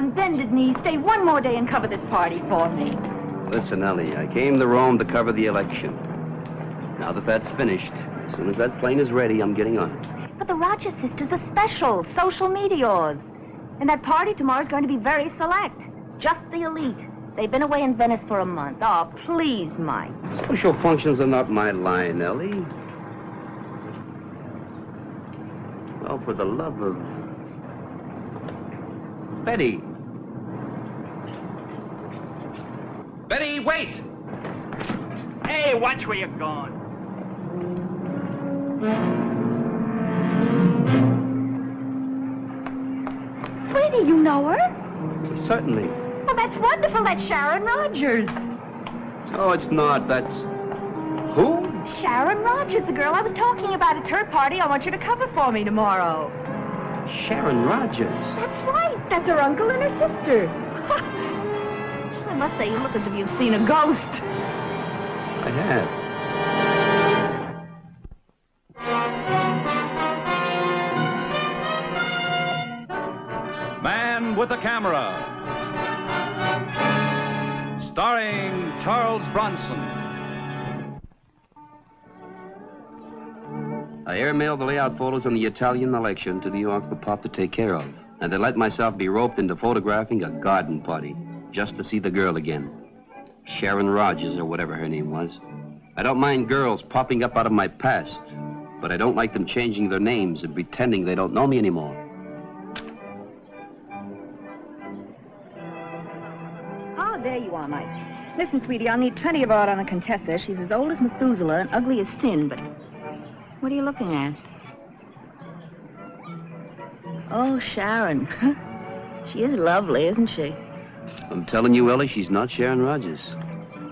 on bended knees, stay one more day and cover this party for me. Listen, Ellie, I came to Rome to cover the election. Now that that's finished, as soon as that plane is ready, I'm getting on it. But the Rogers sisters are special, social meteors. And that party tomorrow's going to be very select. Just the elite. They've been away in Venice for a month. Oh, please, Mike. Social functions are not my line, Ellie. Oh, for the love of... Betty. Betty, wait! Hey, watch where you're going. Sweetie, you know her? Certainly. Well, that's wonderful. That's Sharon Rogers. Oh, it's not. That's... Who? Sharon Rogers, the girl I was talking about. It's her party. I want you to cover for me tomorrow. Sharon Rogers. That's right. That's her uncle and her sister. I must say, you look as if you've seen a ghost. I have. Man with a Camera, starring Charles Bronson. I airmailed the layout photos on the Italian election to New York for Pop to take care of. And then let myself be roped into photographing a garden party, just to see the girl again. Sharon Rogers, or whatever her name was. I don't mind girls popping up out of my past, but I don't like them changing their names and pretending they don't know me anymore. Oh, there you are, Mike. Listen, sweetie, I'll need plenty of art on the Contessa. She's as old as Methuselah and ugly as sin, but... What are you looking at? Oh, Sharon. She is lovely, isn't she? I'm telling you, Ellie, she's not Sharon Rogers.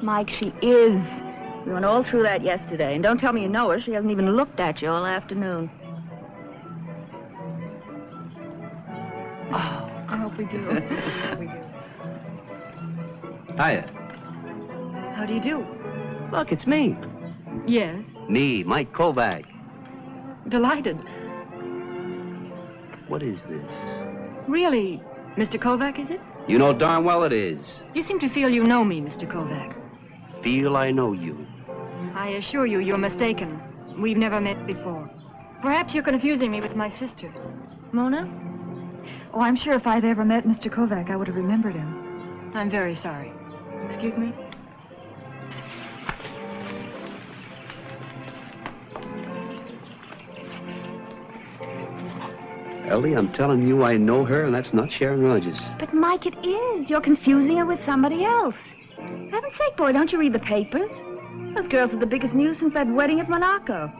Mike, she is. We went all through that yesterday. And don't tell me you know her. She hasn't even looked at you all afternoon. Oh, I hope we do. We do. Hiya. How do you do? Look, it's me. Yes. Me, Mike Kovac. Delighted. What is this? Really? Mr. Kovac, is it? You know darn well it is. You seem to feel you know me, Mr. Kovac. Feel I know you. I assure you, you're mistaken. We've never met before. Perhaps you're confusing me with my sister. Mona? Oh, I'm sure if I'd ever met Mr. Kovac, I would have remembered him. I'm very sorry. Excuse me? Ellie, I'm telling you I know her, and that's not Sharon Rogers. But, Mike, it is. You're confusing her with somebody else. For heaven's sake, boy, don't you read the papers? Those girls are the biggest news since that wedding at Monaco.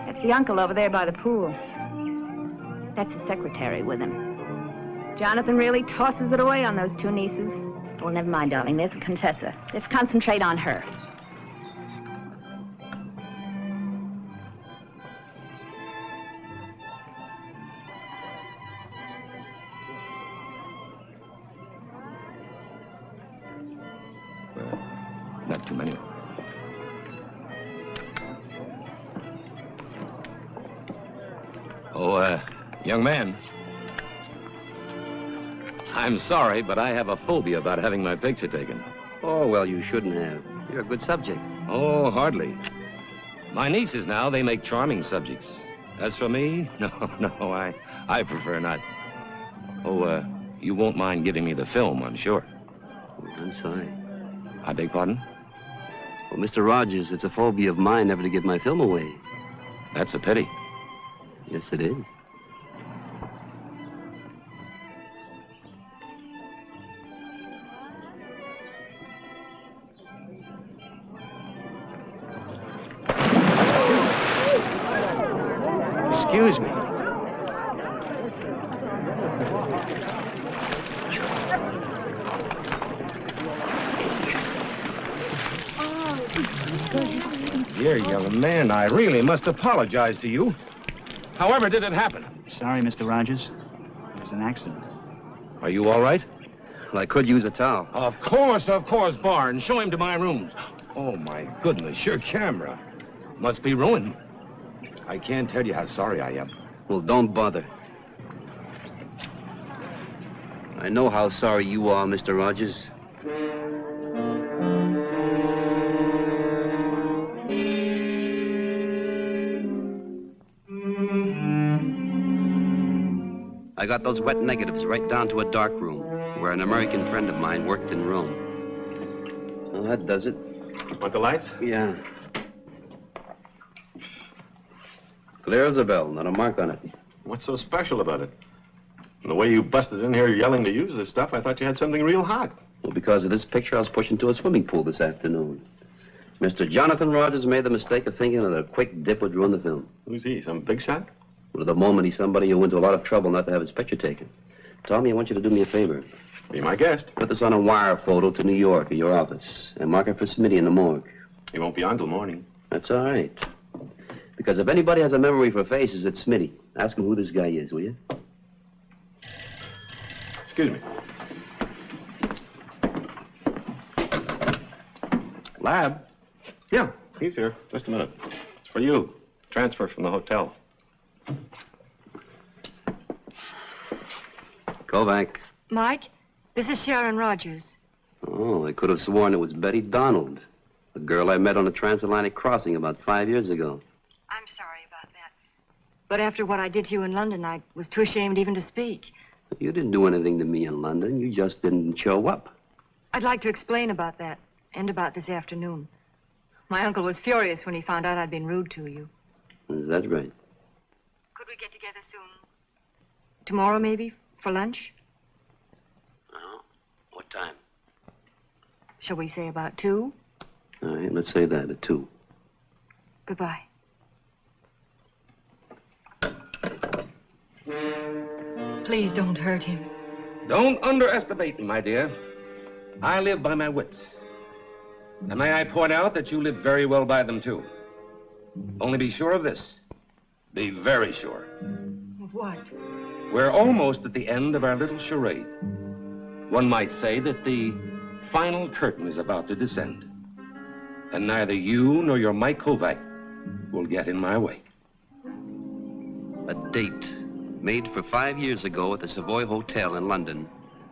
That's the uncle over there by the pool. That's his secretary with him. Jonathan really tosses it away on those two nieces. Well, never mind, darling. There's the Contessa. Let's concentrate on her. Not too many. Oh, young man. I'm sorry, but I have a phobia about having my picture taken. Oh, well, you shouldn't have. You're a good subject. Oh, hardly. My nieces now, they make charming subjects. As for me, no, I prefer not. Oh, you won't mind giving me the film, I'm sure. Oh, I'm sorry. I beg pardon? Well, Mr. Rogers, it's a phobia of mine never to give my film away. That's a pity. Yes, it is. Excuse me. Dear young man, I really must apologize to you. However did it happen? Sorry, Mr. Rogers. It was an accident. Are you all right? Well, I could use a towel. Of course, Barnes. Show him to my rooms. Oh, my goodness, your camera must be ruined. I can't tell you how sorry I am. Well, don't bother. I know how sorry you are, Mr. Rogers. I got those wet negatives right down to a dark room where an American friend of mine worked in Rome. Well, that does it. Want the lights? Yeah. Clear as a bell, not a mark on it. What's so special about it? And the way you busted in here yelling to use this stuff, I thought you had something real hot. Well, because of this picture, I was pushed into a swimming pool this afternoon. Mr. Jonathan Rogers made the mistake of thinking that a quick dip would ruin the film. Who's he? Some big shot? Well, at the moment, he's somebody who went to a lot of trouble not to have his picture taken. Tommy, I want you to do me a favor. Be my guest. Put this on a wire photo to New York at your office and mark it for Smitty in the morgue. He won't be on till morning. That's all right. Because if anybody has a memory for faces, it's Smitty. Ask him who this guy is, will you? Excuse me. Lab? Yeah, he's here. Just a minute. It's for you. Transfer from the hotel. Kovac. Mike, this is Sharon Rogers. Oh, I could have sworn it was Betty Donald, the girl I met on a transatlantic crossing about 5 years ago. I'm sorry about that. But after what I did to you in London, I was too ashamed even to speak. You didn't do anything to me in London. You just didn't show up. I'd like to explain about that and about this afternoon. My uncle was furious when he found out I'd been rude to you. Is that right? Could we get together soon? Tomorrow, maybe, for lunch? Oh, what time? Shall we say about 2? All right, let's say that at 2. Goodbye. Please don't hurt him. Don't underestimate me, my dear. I live by my wits. And may I point out that you live very well by them, too. Only be sure of this. Be very sure. Of what? We're almost at the end of our little charade. One might say that the final curtain is about to descend. And neither you nor your Mike Kovac will get in my way. A date made for 5 years ago at the Savoy Hotel in London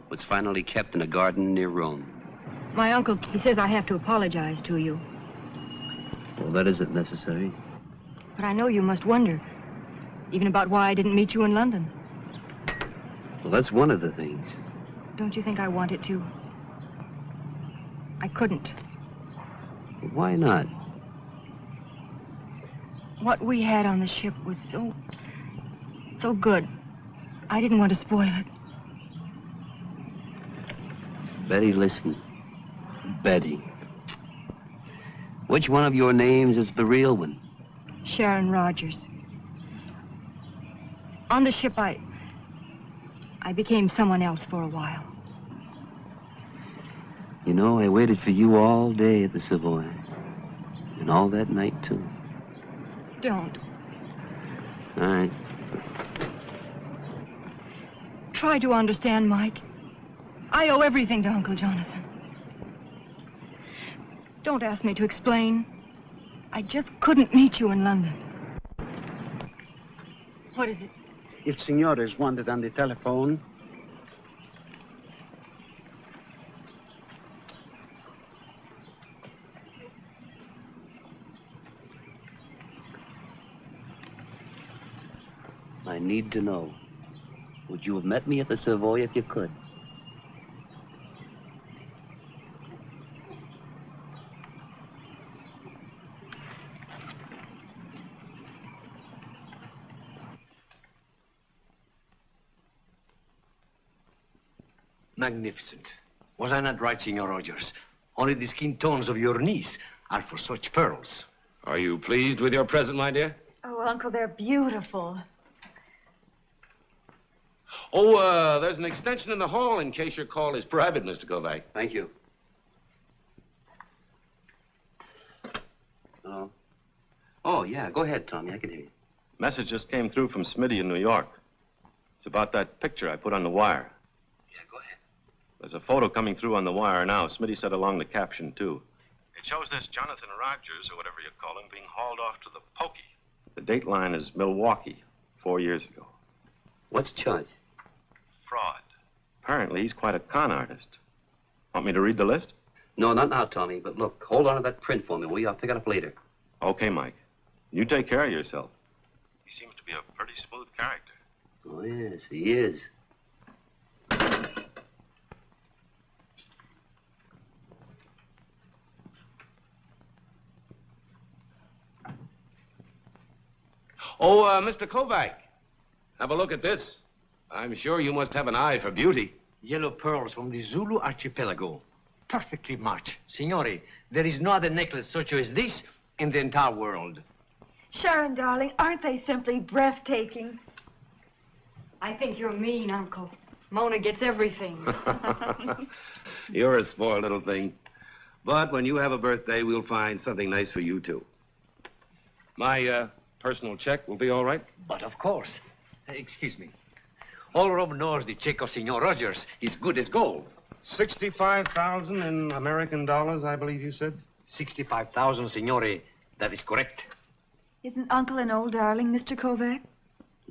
was finally kept in a garden near Rome. My uncle, he says I have to apologize to you. Well, that isn't necessary. But I know you must wonder, even about why I didn't meet you in London. Well, that's one of the things. Don't you think I wanted to? I couldn't. Why not? What we had on the ship was so good. I didn't want to spoil it. Betty, listen. Betty. Which one of your names is the real one? Sharon Rogers. On the ship, I became someone else for a while. You know, I waited for you all day at the Savoy. And all that night, too. Don't. All right. Try to understand, Mike. I owe everything to Uncle Jonathan. Don't ask me to explain. I just couldn't meet you in London. What is it? Il signore is wanted on the telephone. I need to know. Would you have met me at the Savoy if you could? Magnificent. Was I not right, Signor Rogers? Only the skin tones of your niece are for such pearls. Are you pleased with your present, my dear? Oh, Uncle, they're beautiful. Oh, there's an extension in the hall in case your call is private, Mr. Kovac. Thank you. Hello? Oh, yeah, go ahead, Tommy. I can hear you. Message just came through from Smitty in New York. It's about that picture I put on the wire. Yeah, go ahead. There's a photo coming through on the wire now. Smitty said along the caption, too. It shows this Jonathan Rogers, or whatever you call him, being hauled off to the pokey. The date line is Milwaukee, 4 years ago. What's the charge? Fraud. Apparently, he's quite a con artist. Want me to read the list? No, not now, Tommy. But look, hold on to that print for me, will you? I'll pick it up later. Okay, Mike. You take care of yourself. He seems to be a pretty smooth character. Oh, yes, he is. Oh, Mr. Kovac, have a look at this. I'm sure you must have an eye for beauty. Yellow pearls from the Zulu archipelago. Perfectly matched. Signore, there is no other necklace such as this in the entire world. Sharon, darling, aren't they simply breathtaking? I think you're mean, Uncle. Mona gets everything. You're a spoiled little thing. But when you have a birthday, we'll find something nice for you, too. My, personal check will be all right? But of course. Excuse me. All Rome knows the check of Senor Rogers is good as gold. 65,000 in American dollars, I believe you said? 65,000, Signore. That is correct. Isn't Uncle an old darling, Mr. Kovac?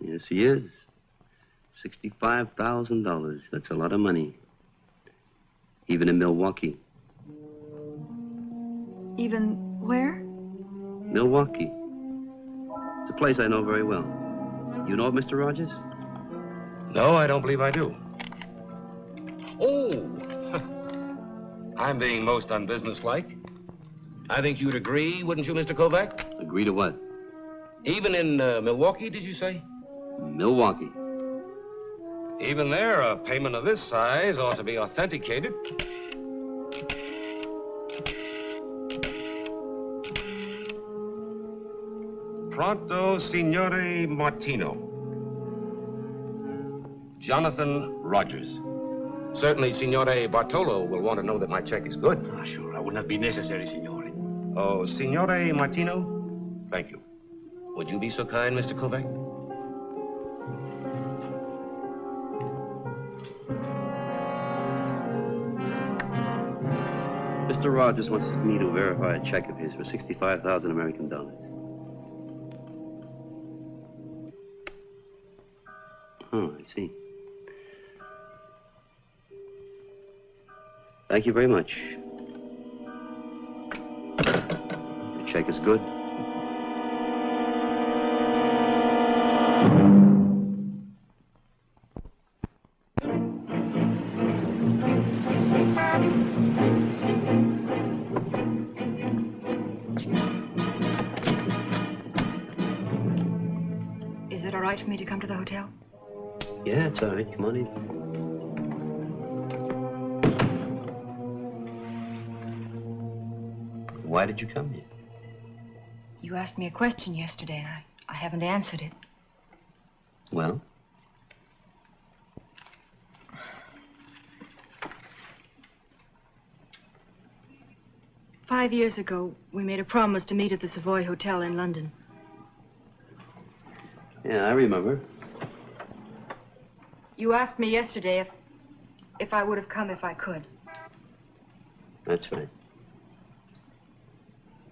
Yes, he is. $65,000. That's a lot of money. Even in Milwaukee. Even where? Milwaukee. It's a place I know very well. You know of Mr. Rogers? No, I don't believe I do. Oh! I'm being most unbusinesslike. I think you'd agree, wouldn't you, Mr. Kovac? Agree to what? Even in Milwaukee, did you say? Milwaukee. Even there, a payment of this size ought to be authenticated. Pronto, Signore Martino. Jonathan Rogers. Certainly, Signore Bartolo will want to know that my check is good. Ah, sure. That would not be necessary, Signore. Oh, Signore Martino? Thank you. Would you be so kind, Mr. Kovac? Mr. Rogers wants me to verify a check of his for 65,000 American dollars. Oh, I see. Thank you very much. Your check is good. Is it all right for me to come to the hotel? Yeah, it's all right. Come on in. Why did you come here? You asked me a question yesterday, and I haven't answered it. Well? "5 years ago, we made a promise to meet at the Savoy Hotel in London. Yeah, I remember. You asked me yesterday if I would have come if I could. That's right.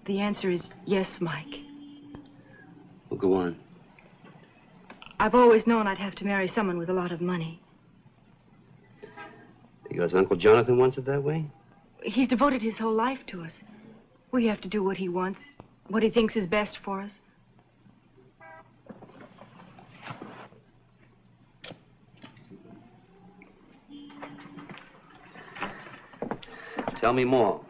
The answer is yes, Mike. Well, go on. I've always known I'd have to marry someone with a lot of money. Because Uncle Jonathan wants it that way? He's devoted his whole life to us. We have to do what he wants, what he thinks is best for us. Tell me more.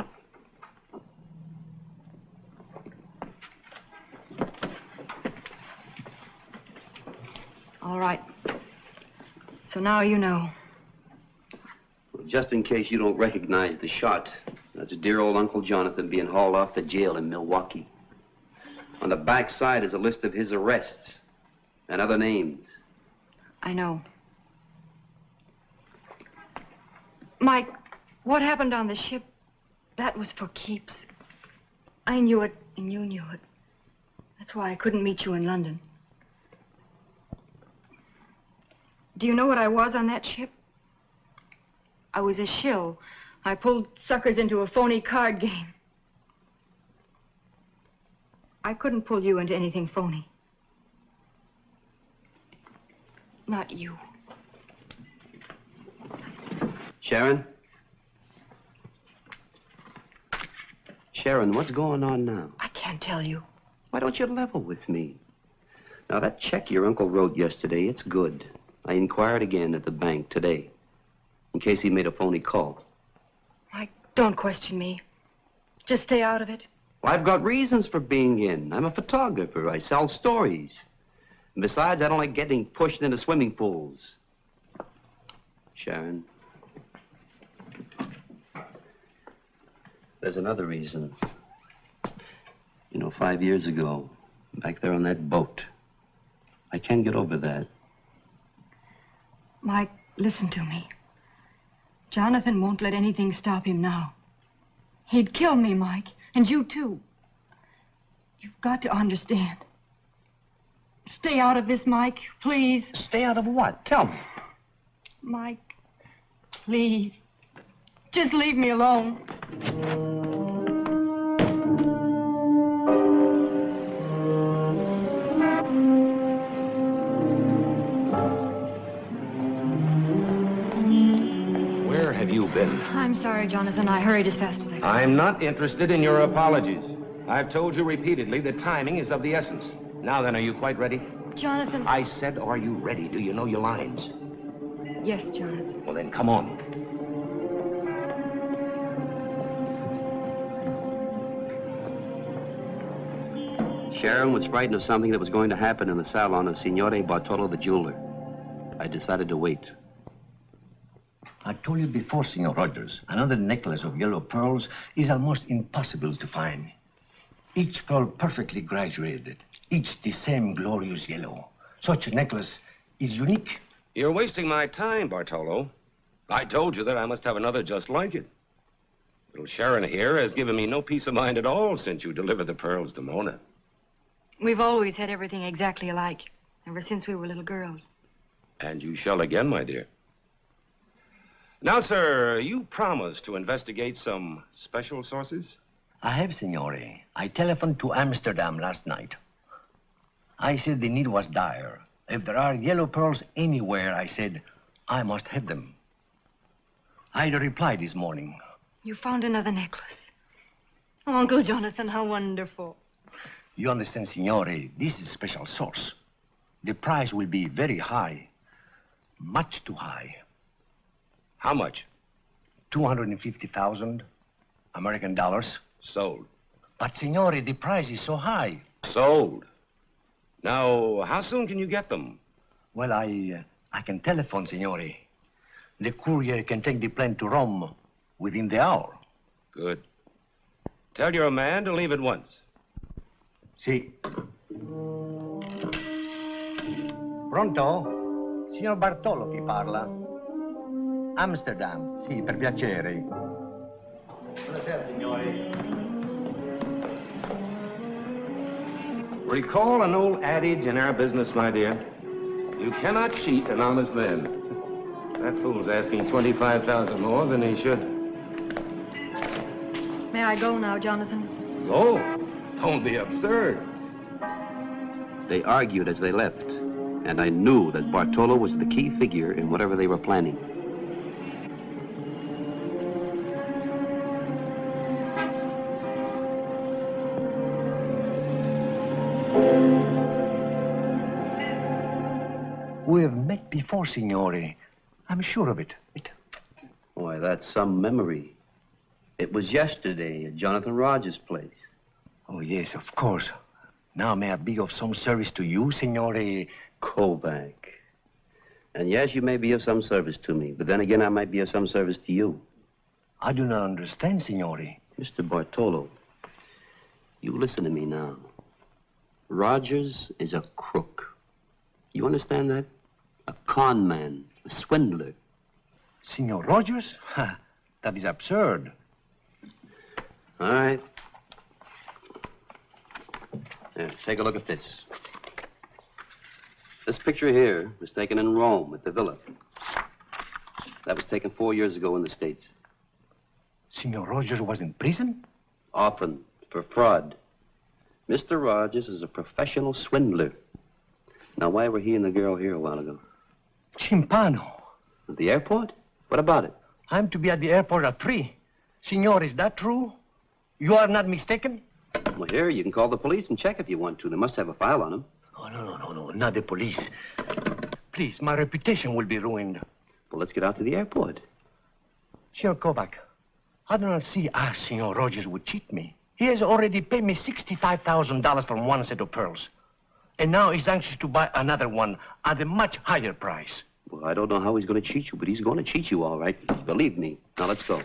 All right. So now you know. Well, just in case you don't recognize the shot, that's dear old Uncle Jonathan being hauled off to jail in Milwaukee. On the back side is a list of his arrests and other names. I know. Mike, what happened on the ship, that was for keeps. I knew it, and you knew it. That's why I couldn't meet you in London. Do you know what I was on that ship? I was a shill. I pulled suckers into a phony card game. I couldn't pull you into anything phony. Not you. Sharon? Sharon, what's going on now? I can't tell you. Why don't you level with me? Now, that check your uncle wrote yesterday, it's good. I inquired again at the bank today, in case he made a phony call. Mike, don't question me. Just stay out of it. Well, I've got reasons for being in. I'm a photographer. I sell stories. And besides, I don't like getting pushed into swimming pools. Sharon. There's another reason. You know, 5 years ago, back there on that boat, I can't get over that. Mike, listen to me. Jonathan won't let anything stop him now. He'd kill me, Mike, and you too. You've got to understand. Stay out of this, Mike, please. Stay out of what? Tell me. Mike, please. Just leave me alone. Where have you been? I'm sorry, Jonathan. I hurried as fast as I could. I'm not interested in your apologies. I've told you repeatedly that timing is of the essence. Now then, are you quite ready? Jonathan. I said, are you ready? Do you know your lines? Yes, Jonathan. Well, then, come on. Sharon was frightened of something that was going to happen in the salon of Signore Bartolo the jeweler. I decided to wait. I told you before, Signor Rogers, another necklace of yellow pearls is almost impossible to find. Each pearl perfectly graduated, each the same glorious yellow. Such a necklace is unique. You're wasting my time, Bartolo. I told you that I must have another just like it. Little Sharon here has given me no peace of mind at all since you delivered the pearls to Mona. We've always had everything exactly alike, ever since we were little girls. And you shall again, my dear. Now, sir, you promised to investigate some special sources? I have, Signore. I telephoned to Amsterdam last night. I said the need was dire. If there are yellow pearls anywhere, I said, I must have them. I had a reply this morning. You found another necklace. Oh, Uncle Jonathan, how wonderful. You understand, Signore, this is a special source. The price will be very high. Much too high. How much? 250,000 American dollars. Sold. But, Signore, the price is so high. Sold. Now, how soon can you get them? Well, I can telephone, Signore. The courier can take the plane to Rome within the hour. Good. Tell your man to leave at once. Sì. Pronto? Signor Bartolo chi parla? Amsterdam, sì, per piacere. Buonasera, signori. Recall an old adage in our business, my dear. You cannot cheat an honest man. That fool's asking 25,000 more than he should. May I go now, Jonathan? Go? Don't be absurd. They argued as they left, and I knew that Bartolo was the key figure in whatever they were planning. We have met before, Signore. I'm sure of it. Boy, that's some memory. It was yesterday at Jonathan Rogers' place. Oh, yes, of course. Now, may I be of some service to you, Signore Kovac. And yes, you may be of some service to me, but then again, I might be of some service to you. I do not understand, Signore. Mr. Bartolo, you listen to me now. Rogers is a crook. You understand that? A con man, a swindler. Signor Rogers? That is absurd. All right. Here, take a look at this. This picture here was taken in Rome at the villa. That was taken 4 years ago in the States. Signor Rogers was in prison? Often, for fraud. Mr. Rogers is a professional swindler. Now, why were he and the girl here a while ago? Cimpano. At the airport? What about it? I'm to be at the airport at 3. Senor, is that true? You are not mistaken? Well, here, you can call the police and check if you want to. They must have a file on him. Oh, no, not the police. Please, my reputation will be ruined. Well, let's get out to the airport. Senor Kovac, I do not see how Senor Rogers would cheat me. He has already paid me $65,000 for one set of pearls. And now he's anxious to buy another one at a much higher price. Well, I don't know how he's going to cheat you, but he's going to cheat you all right. Believe me. Now, let's go.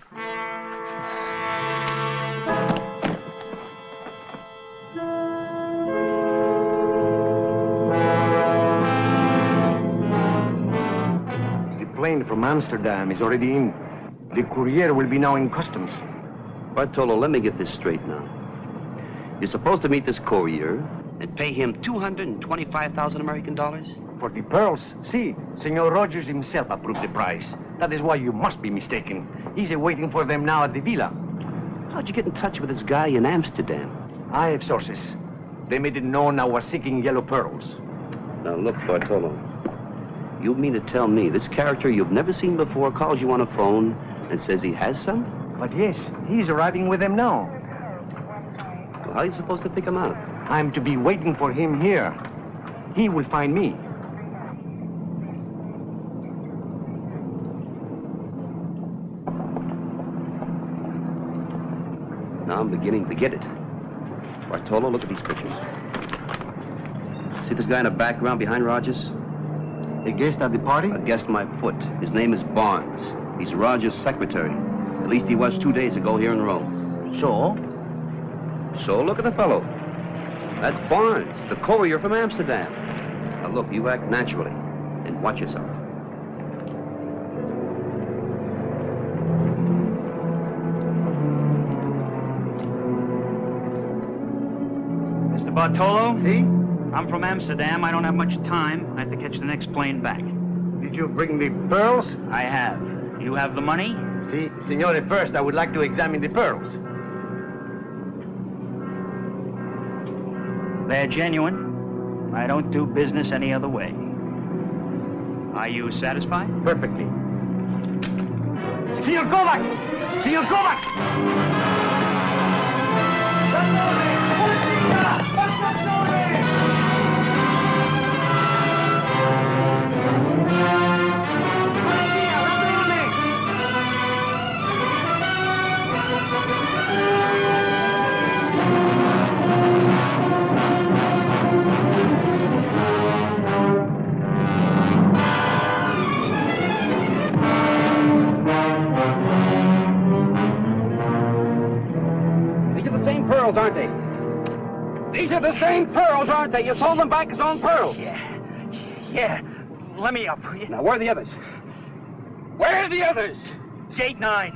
The plane from Amsterdam is already in. The courier will be now in customs. Bartolo, let me get this straight now. You're supposed to meet this courier and pay him 225,000 American dollars? For the pearls? See, Senor Rogers himself approved the price. That is why you must be mistaken. He's waiting for them now at the villa. How'd you get in touch with this guy in Amsterdam? I have sources. They made it known I was seeking yellow pearls. Now, look, Bartolo. You mean to tell me this character you've never seen before calls you on a phone and says he has some? But yes, he's arriving with them now. Well, how are you supposed to pick him out? I'm to be waiting for him here. He will find me. Now I'm beginning to get it. Bartolo, look at these pictures. See this guy in the background behind Rogers? A guest at the party? A guest my foot. His name is Barnes. He's Rogers' secretary. At least he was 2 days ago here in Rome. So? So look at the fellow. That's Barnes, the courier from Amsterdam. Now look, you act naturally and watch yourself. Mr. Bartolo? See? I'm from Amsterdam. I don't have much time. I have to catch the next plane back. Did you bring the pearls? I have. You have the money? See, Signore, first I would like to examine the pearls. They're genuine. I don't do business any other way. Are you satisfied? Perfectly. Signor Kovac! Signor Kovac! Aren't they? These are the same pearls, aren't they? You sold them back as own pearls. Yeah. Let me up. Now, where are the others? Where are the others? Gate 9.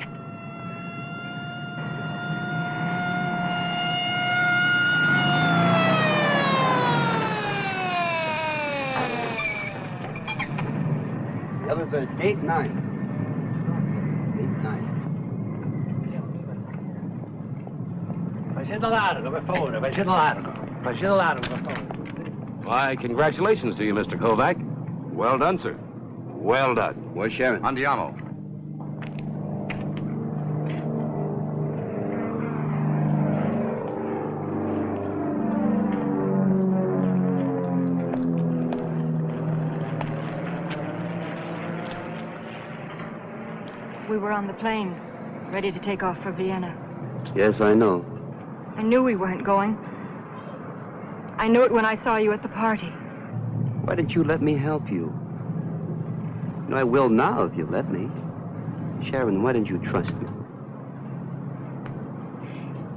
The others are gate 9. Why, congratulations to you, Mr. Kovac. Well done, sir. Well done. Where's Sharon? Andiamo. We were on the plane, ready to take off for Vienna. Yes, I know. I knew we weren't going. I knew it when I saw you at the party. Why didn't you let me help you? You know, I will now if you let me. Sharon, why didn't you trust me?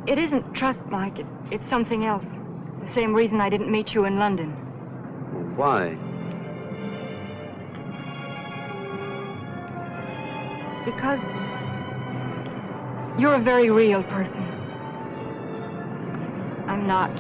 It isn't trust, Mike. It's something else. The same reason I didn't meet you in London. Well, why? Because you're a very real person. I'm not.